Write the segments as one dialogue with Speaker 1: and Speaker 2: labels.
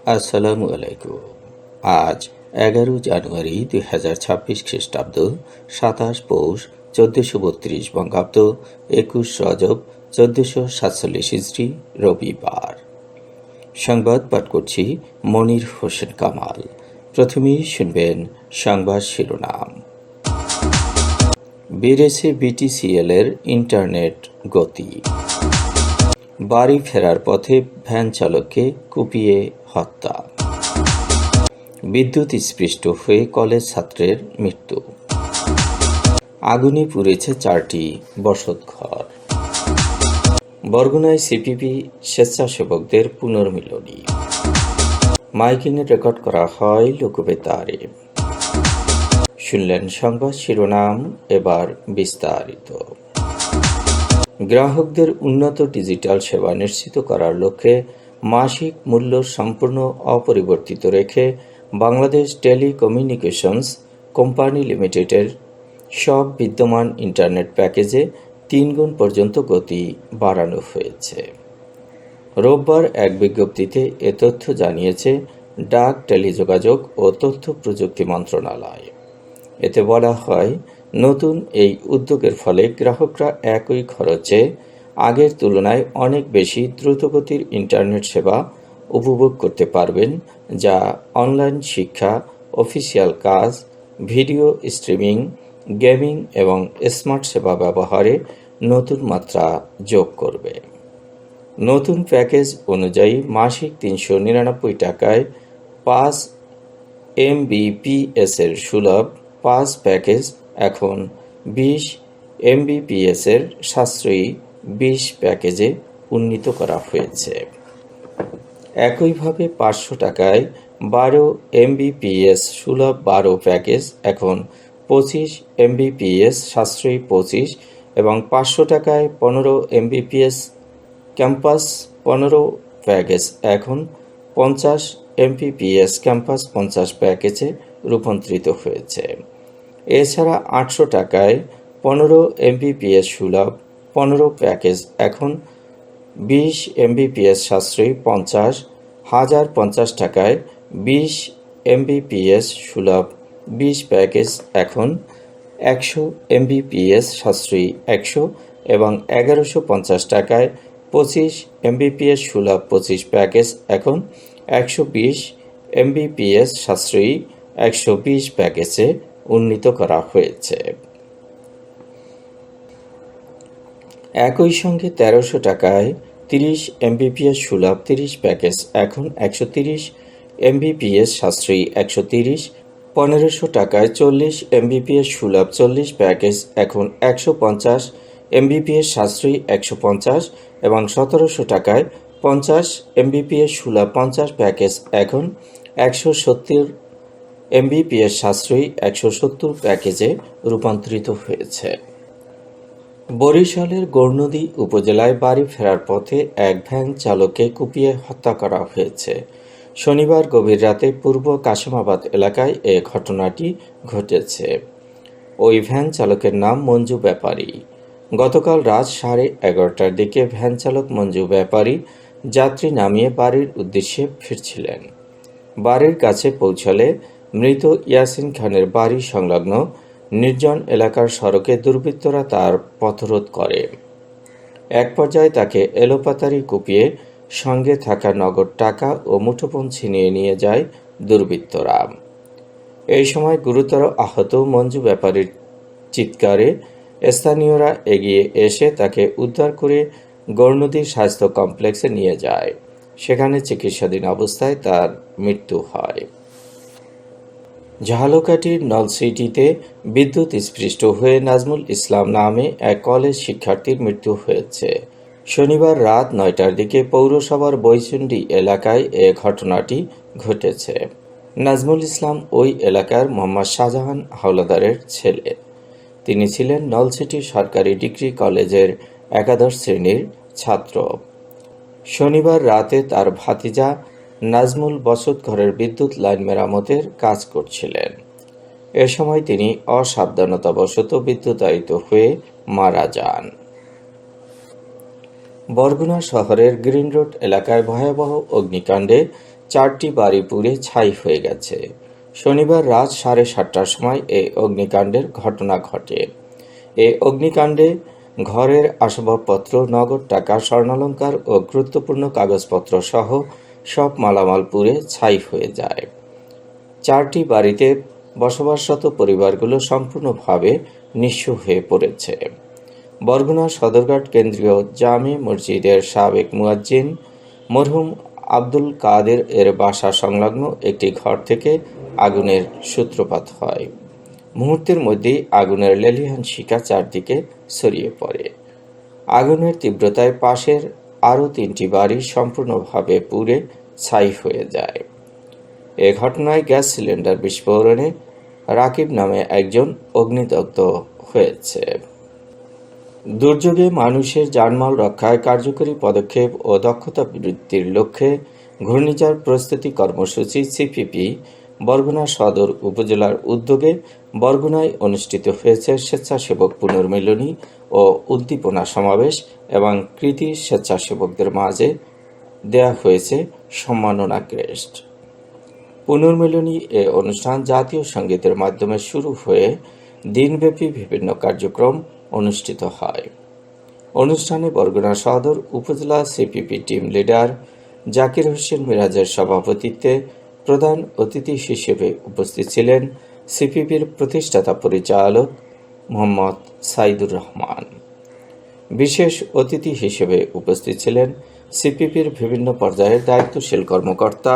Speaker 1: আসসালামু আলাইকুম। আজ 11 জানুয়ারি 2026 খ্রিস্টাব্দ, 27 পৌষ 1432 বঙ্গাব্দ, 21 রজব 1447 হিজরি, রবিবার। সংবাদ পাঠ করছি মনির হোসেন কামাল। প্রথমেই শুনবেন সংবাদ শিরোনাম। বেড়েছে বিটিসিএল এর ইন্টারনেট গতি। বাড়ি ফেরার পথে ভ্যান চালককে কুপিয়ে হত্যা। বিদ্যুৎ স্পৃষ্ট হয়ে কলেজ ছাত্রের মৃত্যু। আগুনে পুড়েছে 4টি বসতঘর। বরগুনায় সিপিবি স্বেচ্ছাসেবকদের পুনর্মিলনী। মাইকিংয়ে রেকর্ড করা হয় লোকবেতারে। শুনলেন সংবাদ শিরোনাম, এবার বিস্তারিত। গ্রাহকদের উন্নত ডিজিটাল সেবা নিশ্চিত করার লক্ষ্যে মাসিক মূল্য সম্পূর্ণ অপরিবর্তিত রেখে বাংলাদেশ টেলিকমিউনিকেশনস কোম্পানি লিমিটেডের সব বিদ্যমান ইন্টারনেট প্যাকেজে 3 গুণ পর্যন্ত গতি বাড়ানো হয়েছে। রোববার এক বিজ্ঞপ্তিতে এ তথ্য জানিয়েছে ডাক, টেলিযোগাযোগ ও তথ্য প্রযুক্তি মন্ত্রণালয়। এতে বলা হয়, নতুন এই উদ্যোগের ফলে গ্রাহকরা একই খরচে আগের তুলনায় অনেক বেশি দ্রুতগতির ইন্টারনেট সেবা উপভোগ করতে পারবেন, যা অনলাইন শিক্ষা, অফিসিয়াল কাজ, ভিডিও স্ট্রিমিং, গেমিং এবং স্মার্ট সেবা ব্যবহারে নতুন মাত্রা যোগ করবে। নতুন প্যাকেজ অনুযায়ী মাসিক 399 টাকায় 5 MBPS এর সুলভ 5 প্যাকেজ এখন 20 MBPS এর সাশ্রয়ী 20 প্যাকেজে উন্নীত করা হয়েছে। একইভাবে 500 টাকায় 12 MBPS সুলভ 12 প্যাকেজ এখন 25 MBPS সাশ্রয়ী 25 এবং 500 টাকায় 15 MBPS ক্যাম্পাস 15 প্যাকেজ এখন 50 MBPS ক্যাম্পাস 50 প্যাকেজে রূপান্তরিত হয়েছে। এছাড়া 800 টাকায় 15 MBPS সুলভ 15 প্যাকেজ এখন 20 MBPS সাশ্রয়ী 50, 1050 টাকায় 20 MBPS সুলভ 20 প্যাকেজ এখন 100 MBPS সাশ্রয়ী 100 এবং 1150 টাকায় 25 MBPS সুলভ 25 প্যাকেজ এখন 120 MBPS সাশ্রয়ী 120 প্যাকেজে উন্নীত করা হয়েছে। একই সঙ্গে 1300 টাকায় 30 MBPS সুলভ 30 প্যাকেজ এখন 130 MBPS সাশ্রয়ী 130, 1500 টাকায় 40 MBPS সুলভ 40 প্যাকেজ এখন 150 MBPS সাশ্রয়ী 150 এবং 1700 টাকায় 50 MBPS সুলভ 50 প্যাকেজ এখন 170 MBPS সাশ্রয়ী 170 প্যাকেজে রূপান্তরিত হয়েছে। বরিশালের গৌরনদী উপজেলায় বাড়ি ফেরার পথে এক ভ্যান চালককে কুপিয়ে হত্যা করা হয়েছে। শনিবার গভীর রাতে পূর্ব কাশেমাবাদ এলাকায় এ ঘটনাটি ঘটেছে। ওই ভ্যান চালকের নাম মঞ্জু ব্যাপারী। গতকাল রাত 11:30টার দিকে ভ্যান চালক মঞ্জু ব্যাপারী যাত্রী নামিয়ে বাড়ির উদ্দেশ্যে ফিরছিলেন। বাড়ির কাছে পৌঁছালে মৃত ইয়াসিন খানের বাড়ি সংলগ্ন নির্জন এলাকার সড়কে দুর্বৃত্তরা তার পথরোধ করে। এক পর্যায়ে তাকে এলোপাতাড়ি কুপিয়ে সঙ্গে থাকা নগদ টাকা ও মুঠোফোন ছিনিয়ে নিয়ে যায় দুর্বৃত্তরা। এই সময় গুরুতর আহত মঞ্জু ব্যাপারীর চিৎকারে স্থানীয়রা এগিয়ে এসে তাকে উদ্ধার করে গৌরনদী স্বাস্থ্য কমপ্লেক্সে নিয়ে যায়। সেখানে চিকিৎসাধীন অবস্থায় তার মৃত্যু হয়। ঝালকাঠির নলছিটিতে বিদ্যুৎ স্পৃষ্ট হয়ে নাজমুল ইসলাম নামে এক কলেজ শিক্ষার্থীর মৃত্যু হয়েছে। শনিবার রাত 9টার দিকে পৌরসভার বৈচন্ডী এলাকায় এ ঘটনাটি ঘটেছে। নাজমুল ইসলাম ওই এলাকার মোহাম্মদ শাহজাহান হাওলাদারের ছেলে। তিনি ছিলেন নলছিটি সরকারি ডিগ্রি কলেজের একাদশ শ্রেণীর ছাত্র। শনিবার রাতে তার ভাতিজা নাজমুল বসতঘরের বিদ্যুৎ লাইন মেরামতের কাজ করছিলেন। এ সময় তিনি অসাবধানতাবশত বিদ্যুতায়িত হয়ে মারা যান। বরগুনা শহরের গ্রিন রোড এলাকায় ভয়াবহ অগ্নিকাণ্ডে 4টি বাড়ি পুড়ে ছাই হয়ে গেছে। শনিবার রাত 7:30টার সময় এই অগ্নিকাণ্ডের ঘটনা ঘটে। এই অগ্নিকাণ্ডে ঘরের আসবাবপত্র, নগদ টাকা, স্বর্ণালংকার ও গুরুত্বপূর্ণ কাগজপত্র সহ সব মালামাল পুড়ে ছাই হয়ে যায়। 4টি বাড়িতে বসবাসরত পরিবারগুলো সম্পূর্ণভাবে নিঃস্ব হয়ে পড়েছে। বরগুনা সদরঘাট কেন্দ্রীয় জামে মসজিদের সাবেক মুয়াজ্জিন মরহুম আব্দুল কাদের এর বাসা সংলগ্ন একটি ঘর থেকে আগুনের সূত্রপাত হয়। মুহূর্তের মধ্যেই আগুনের লেলিহান শিখা চারদিকে ছড়িয়ে পড়ে। আগুনের তীব্রতায় পাশের আরও 3টি বাড়ি সম্পূর্ণভাবে পুড়ে ছাই হয়ে যায়। এ ঘটনায় গ্যাস সিলিন্ডার বিস্ফোরণে রাকিব নামে একজন অগ্নিদগ্ধ হয়েছে। দুর্যোগে মানুষের জানমাল রক্ষায় কার্যকরী পদক্ষেপ ও দক্ষতা বৃদ্ধির লক্ষ্যে ঘূর্ণিঝড় প্রস্তুতি কর্মসূচি সিপিপি বরগুনা সদর উপজেলার উদ্যোগে বরগুনায় অনুষ্ঠিত হয়েছে স্বেচ্ছাসেবক পুনর্মিলনী ও উদ্দীপনা সমাবেশ এবং কৃতি স্বেচ্ছাসেবকদের মাঝে দেয়া হয়েছে সম্মাননা ক্রেস্ট। পুনর্মিলনী এ অনুষ্ঠান জাতীয় সঙ্গীতের মাধ্যমে শুরু হয়ে দিনব্যাপী বিভিন্ন কার্যক্রম অনুষ্ঠিত হয়। অনুষ্ঠানে বরগুনা সদর উপজেলা CPP team leader Zakir Hossain মিরাজের সভাপতিত্বে প্রধান অতিথি হিসেবে উপস্থিত ছিলেন সিপিপির প্রতিষ্ঠাতা পরিচালক মোহাম্মদ সাইদুর রহমান। বিশেষ অতিথি হিসেবে উপস্থিত ছিলেন সিপিপির বিভিন্ন পর্যায়ের দায়িত্বশীল কর্মকর্তা,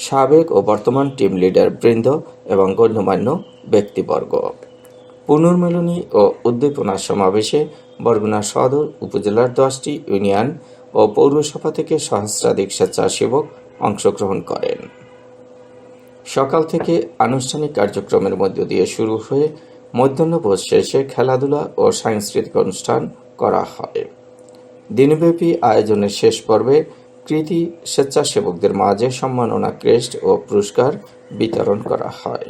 Speaker 1: সাবেক ও বর্তমান টিম লিডার বৃন্দ এবং গণ্যমান্য ব্যক্তিবর্গ। পুনর্মিলনী ও উদ্দীপনা সমাবেশে বরগুনা সদর উপজেলার 10টি ইউনিয়ন ও পৌরসভা থেকে সহস্রাধিক স্বেচ্ছাসেবক অংশগ্রহণ করেন। সকাল থেকে আনুষ্ঠানিক কার্যক্রমের মধ্য দিয়ে শুরু হয়ে মধ্যাহ্নভোজ শেষে খেলাধুলা ও সাংস্কৃতিক অনুষ্ঠান করা হয়। দিনব্যাপী আয়োজনের শেষ পর্বে কৃতি স্বেচ্ছাসেবকদের মাঝে সম্মাননা ক্রেস্ট ও পুরস্কার বিতরণ করা হয়।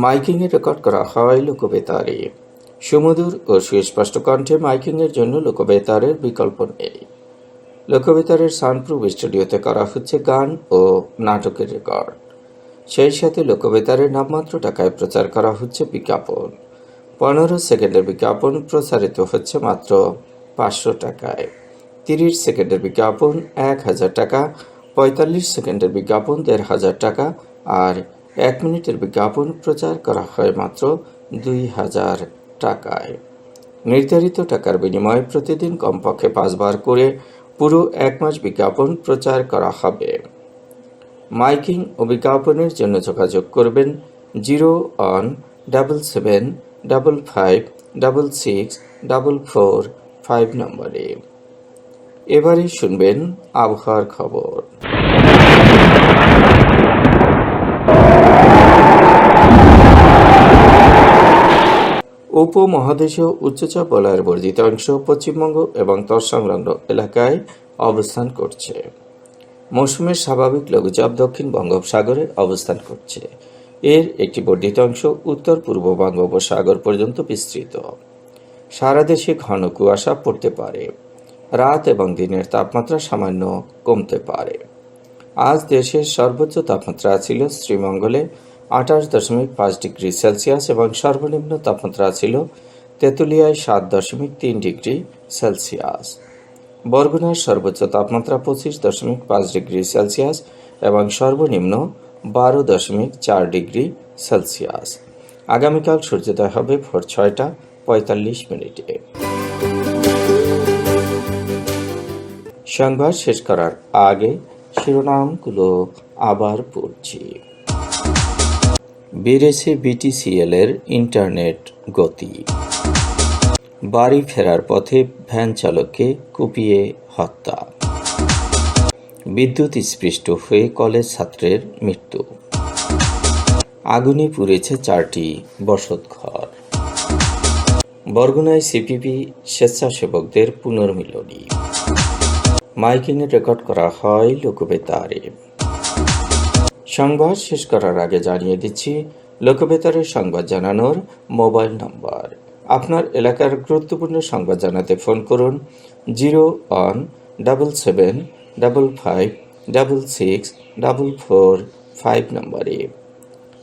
Speaker 1: মাইকিংয়ে রেকর্ড করা হয় লোকবেতারে। সুমধুর ও সুস্পষ্ট কণ্ঠে মাইকিংয়ের জন্য লোকবেতারের বিকল্প নেই। লোকবেতারের সাউন্ডপ্রুফ স্টুডিওতে করা হচ্ছে গান ও নাটকের রেকর্ড। সেই সাথে লোকবেতারের নামমাত্র টাকায় প্রচার করা হচ্ছে বিজ্ঞাপন। 15 সেকেন্ডের বিজ্ঞাপন প্রচারিত হচ্ছে মাত্র 500 টাকায়। 30 সেকেন্ডের বিজ্ঞাপন 1000 টাকা, 45 সেকেন্ডের বিজ্ঞাপন 1500 টাকা আর 1 মিনিটের বিজ্ঞাপন প্রচার করা হয় মাত্র 2000 টাকায়। নির্ধারিত টাকার বিনিময়ে প্রতিদিন কমপক্ষে 5 বার করে পুরো 1 মাস বিজ্ঞাপন প্রচার করা হবে। মাইকিং ও বিজ্ঞাপনের জন্য যোগাযোগ করবেন 0-1-77-55-66-445 নম্বরে। এবারে শুনবেন আবহাওয়ার খবর। উপমহাদেশীয় উচ্চচাপ বলয়ের বর্ধিত অংশ পশ্চিমবঙ্গ এবং তৎসংলগ্ন এলাকায় অবস্থান করছে। মৌসুমের স্বাভাবিক লঘুচাপ দক্ষিণ বঙ্গোপসাগরে অবস্থান করছে। এর একটি বর্ধিত অংশ উত্তর পূর্ব বঙ্গোপসাগর পর্যন্ত বিস্তৃত। সারা দেশে ঘন কুয়াশা পড়তে পারে। রাত এবং দিনের তাপমাত্রা সামান্য কমতে পারে। আজ দেশের সর্বোচ্চ তাপমাত্রা ছিল শ্রীমঙ্গলে 28.5 ডিগ্রি সেলসিয়াস এবং সর্বনিম্ন তাপমাত্রা ছিল তেঁতুলিয়ায় 7.3 ডিগ্রি সেলসিয়াস। বরগুনার সর্বোচ্চ তাপমাত্রা 25.5 ডিগ্রি সেলসিয়াস এবং সর্বনিম্ন 12.4 ডিগ্রি সেলসিয়াস। আগামীকাল সূর্যোদয় হবে ভোর 6:45 সংবাদ শেষ করার আগে শিরোনামগুলো আবার পড়ছি। বেড়েছে বিটিসিএল এর ইন্টারনেট গতি। বাড়ি ফেরার পথে ভ্যান চালককে কুপিয়ে হত্যা। বিদ্যুৎ স্পৃষ্ট হয়ে কলেজ ছাত্রের মৃত্যু। আগুনে পুড়েছে 4টি বসতঘর। বরগুনায় সিপিপি স্বেচ্ছাসেবকদের পুনর্মিলনী। মাইকিংয়ে রেকর্ড করা হয় লোকবেতারে। সংবাদ শেষ করার আগে জানিয়ে দিচ্ছি লোকবেতারের সংবাদ জানানোর মোবাইল নম্বর। আপনার এলাকার গুরুত্বপূর্ণ সংবাদ জানাতে ফোন করুন 01777 556644 নম্বরে।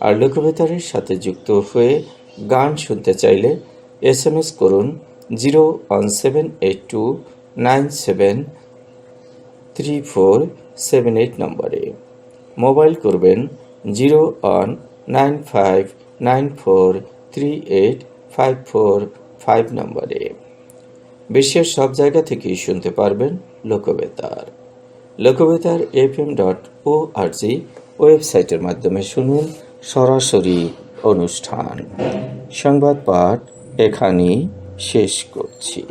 Speaker 1: আর লোকবেতারের সাথে যুক্ত হয়ে গান শুনতে চাইলে SMS করুন 01782973478 নম্বরে। মোবাইল করবেন 0195943854 নম্বরে। বিশ্বের সব জায়গা থেকেই শুনতে পারবেন লোকবেতার। লোকবেতার FM.org ওয়েবসাইটের মাধ্যমে শুনুন সরাসরি অনুষ্ঠান। সংবাদ পাঠ এখানেই শেষ করছি।